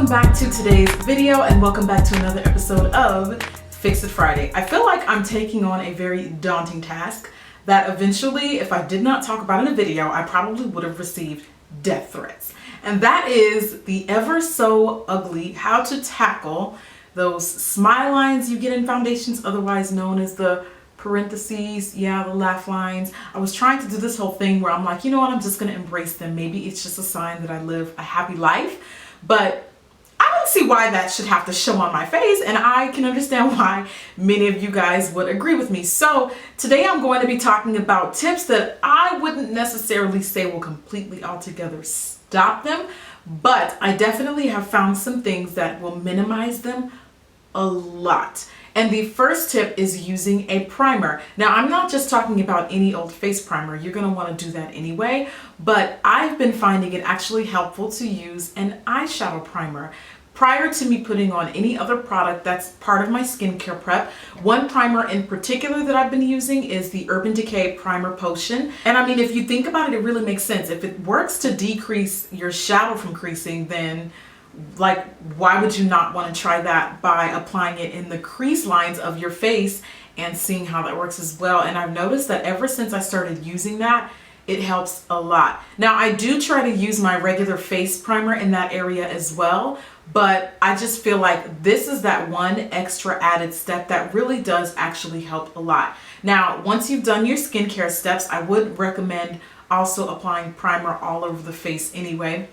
welcome back to today's video and welcome back to another episode of Fix It Friday. I feel like I'm taking on a very daunting task that eventually, if I did not talk about in a video, I probably would have received death threats. And that is the ever so ugly how to tackle those smile lines you get in foundations, otherwise known as the parentheses, the laugh lines. I was trying to do this whole thing where I'm like, you know what, I'm just gonna embrace them. Maybe it's just a sign that I live a happy life, but I don't see why that should have to show on my face, and I can understand why many of you guys would agree with me. So today I'm going to be talking about tips that I wouldn't necessarily say will completely altogether stop them, but I definitely have found some things that will minimize them a lot. And the first tip is using a primer. Now, I'm not just talking about any old face primer. You're going to want to do that anyway, but I've been finding it actually helpful to use an eyeshadow primer prior to me putting on any other product that's part of my skincare prep. One primer in particular that I've been using is the Urban Decay Primer Potion. And I mean, if you think about it, it really makes sense. If it works to decrease your shadow from creasing, then like, why would you not want to try that by applying it in the crease lines of your face and seeing how that works as well? And I've noticed that ever since I started using that, it helps a lot. Now, I do try to use my regular face primer in that area as well, but I just feel like this is that one extra added step that really does actually help a lot. Now, once you've done your skincare steps, I would recommend also applying primer all over the face anyway.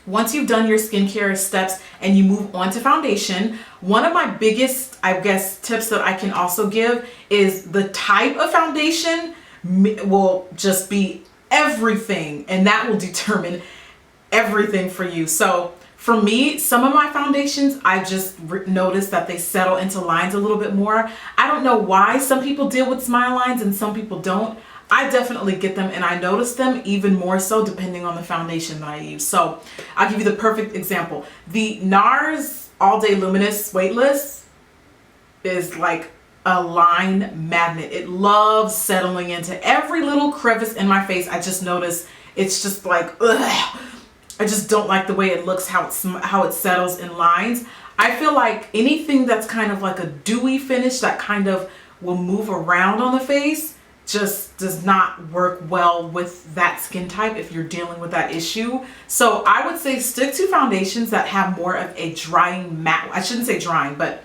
Once you've done your skincare steps and you move on to foundation, one of my biggest, I guess, tips that I can also give is the type of foundation will just be everything, and that will determine everything for you. So for me, some of my foundations, I just noticed that they settle into lines a little bit more. I don't know why some people deal with smile lines and some people don't. I definitely get them, and I notice them even more so depending on the foundation that I use. So I'll give you the perfect example. The NARS All Day Luminous Weightless is like a line magnet. It loves settling into every little crevice in my face. I just notice it's just like, ugh. I just don't like the way it looks, how it settles in lines. I feel like anything that's kind of like a dewy finish that kind of will move around on the face just does not work well with that skin type if you're dealing with that issue. So I would say stick to foundations that have more of a drying matte, I shouldn't say drying, but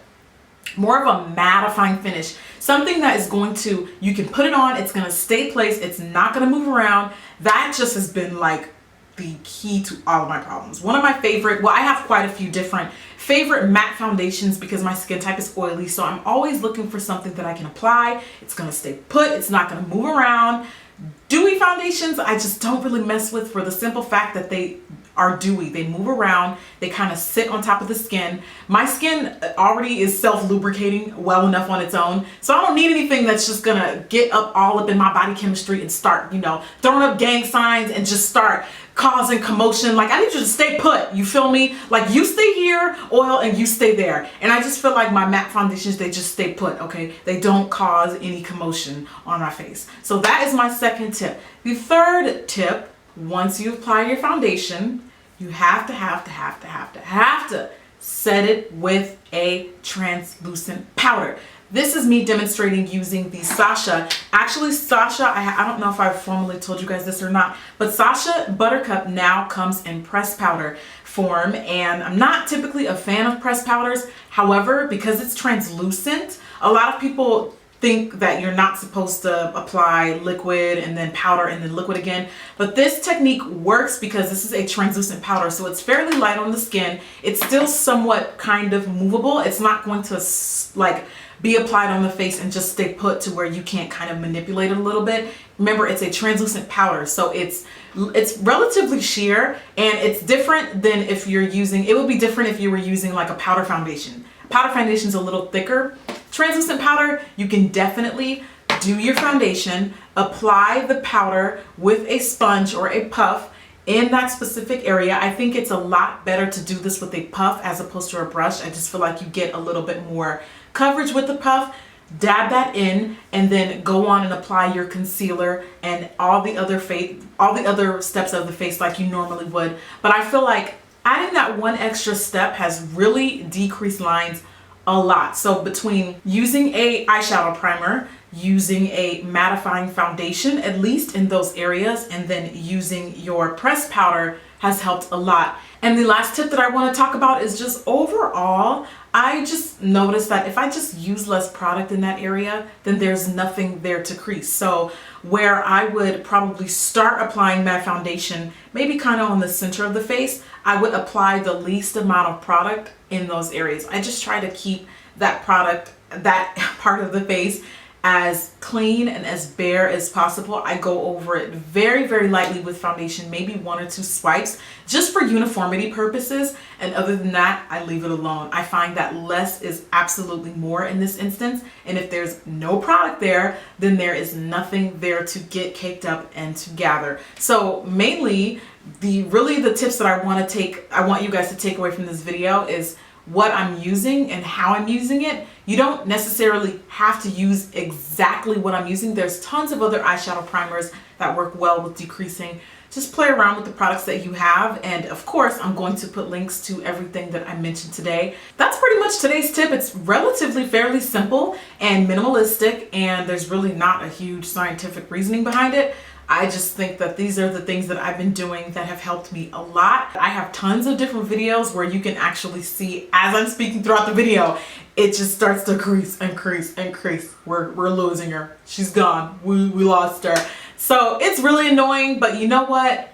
more of a mattifying finish. Something that is going to, you can put it on, it's going to stay placed, it's not going to move around. That just has been like the key to all of my problems. One of my favorite, well, I have quite a few different favorite matte foundations because my skin type is oily, so I'm always looking for something that I can apply. It's gonna stay put, it's not gonna move around. Dewy foundations, I just don't really mess with for the simple fact that they are dewy. They move around, they kind of sit on top of the skin. My skin already is self-lubricating well enough on its own, so I don't need anything that's just gonna get all up in my body chemistry and start, you know, throwing up gang signs and just start causing commotion. Like, I need you to stay put, you feel me? Like, you stay here, oil, and you stay there. And I just feel like my matte foundations, they just stay put, okay? They don't cause any commotion on my face. So that is my second tip. The third tip, once you apply your foundation, you have to set it with a translucent powder. This is me demonstrating using the Sasha. Actually, Sasha, I don't know if I've formally told you guys this or not, but Sasha Buttercup now comes in pressed powder form, and I'm not typically a fan of pressed powders. However, because it's translucent, a lot of people think that you're not supposed to apply liquid and then powder and then liquid again, but this technique works because this is a translucent powder, so it's fairly light on the skin. It's still somewhat kind of movable. It's not going to like be applied on the face and just stay put to where you can't kind of manipulate it a little bit. Remember, it's a translucent powder, so it's relatively sheer, and it's different than if you're using, it would be different if you were using like a powder foundation. Powder foundation is a little thicker. Translucent powder, you can definitely do your foundation, apply the powder with a sponge or a puff in that specific area. I think it's a lot better to do this with a puff as opposed to a brush. I just feel like you get a little bit more coverage with the puff. Dab that in and then go on and apply your concealer and all the other steps of the face like you normally would. But I feel like adding that one extra step has really decreased lines a lot. So between using a eyeshadow primer, using a mattifying foundation, at least in those areas, and then using your pressed powder has helped a lot. And the last tip that I want to talk about is just overall, I just noticed that if I just use less product in that area, then there's nothing there to crease. So where I would probably start applying matte foundation, maybe kind of on the center of the face, I would apply the least amount of product in those areas. I just try to keep that product, that part of the face, as clean and as bare as possible. I go over it very, very lightly with foundation, maybe 1 or 2 swipes, just for uniformity purposes. And other than that, I leave it alone. I find that less is absolutely more in this instance. And if there's no product there, then there is nothing there to get caked up and to gather. So mainly, the tips that I want you guys to take away from this video is what I'm using and how I'm using it. You don't necessarily have to use exactly what I'm using. There's tons of other eyeshadow primers that work well with decreasing. Just play around with the products that you have. And of course, I'm going to put links to everything that I mentioned today. That's pretty much today's tip. It's relatively fairly simple and minimalistic, and there's really not a huge scientific reasoning behind it. I just think that these are the things that I've been doing that have helped me a lot. I have tons of different videos where you can actually see, as I'm speaking throughout the video, it just starts to crease and crease and crease. We're losing her. She's gone. We lost her. So it's really annoying, but you know what?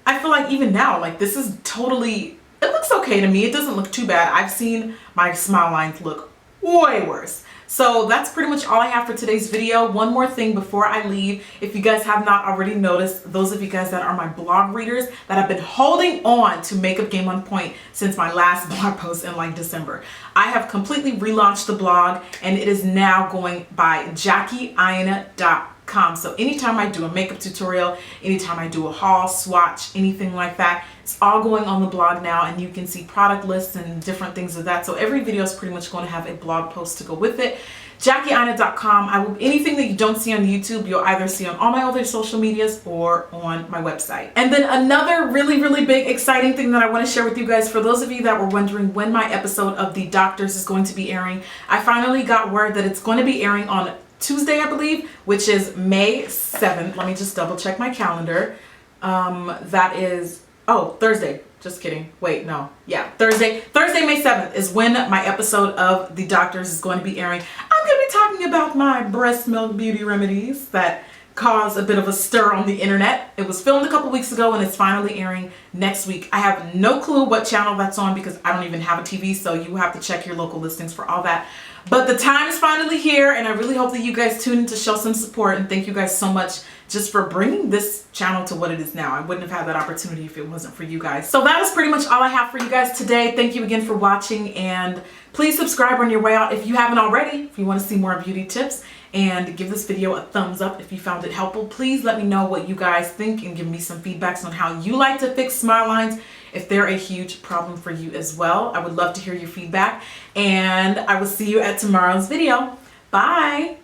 I feel like even now, like this is totally, it looks okay to me. It doesn't look too bad. I've seen my smile lines look way worse. So that's pretty much all I have for today's video. One more thing before I leave. If you guys have not already noticed, those of you guys that are my blog readers that have been holding on to Makeup Game on Point since my last blog post in like December, I have completely relaunched the blog and it is now going by JackieAina.com. So anytime I do a makeup tutorial, anytime I do a haul, swatch, anything like that, it's all going on the blog now, and you can see product lists and different things of that. So every video is pretty much going to have a blog post to go with it. JackieAina.com. Anything that you don't see on YouTube, you'll either see on all my other social medias or on my website. And then another really, really big, exciting thing that I want to share with you guys, for those of you that were wondering when my episode of The Doctors is going to be airing, I finally got word that it's going to be airing on Tuesday, I believe, which is May 7th. Let me just double check my calendar. That is, oh, Thursday. Just kidding. Wait, no. Yeah, Thursday, May 7th is when my episode of The Doctors is going to be airing. I'm going to be talking about my breast milk beauty remedies that caused a bit of a stir on the internet. It was filmed a couple weeks ago and it's finally airing next week. I have no clue what channel that's on because I don't even have a TV, so you have to check your local listings for all that. But the time is finally here, and I really hope that you guys tune in to show some support, and thank you guys so much just for bringing this channel to what it is now. I wouldn't have had that opportunity if it wasn't for you guys. So that is pretty much all I have for you guys today. Thank you again for watching, and please subscribe on your way out if you haven't already, if you want to see more beauty tips, and give this video a thumbs up if you found it helpful. Please let me know what you guys think and give me some feedbacks on how you like to fix smile lines, if they're a huge problem for you as well. I would love to hear your feedback, and I will see you at tomorrow's video. Bye.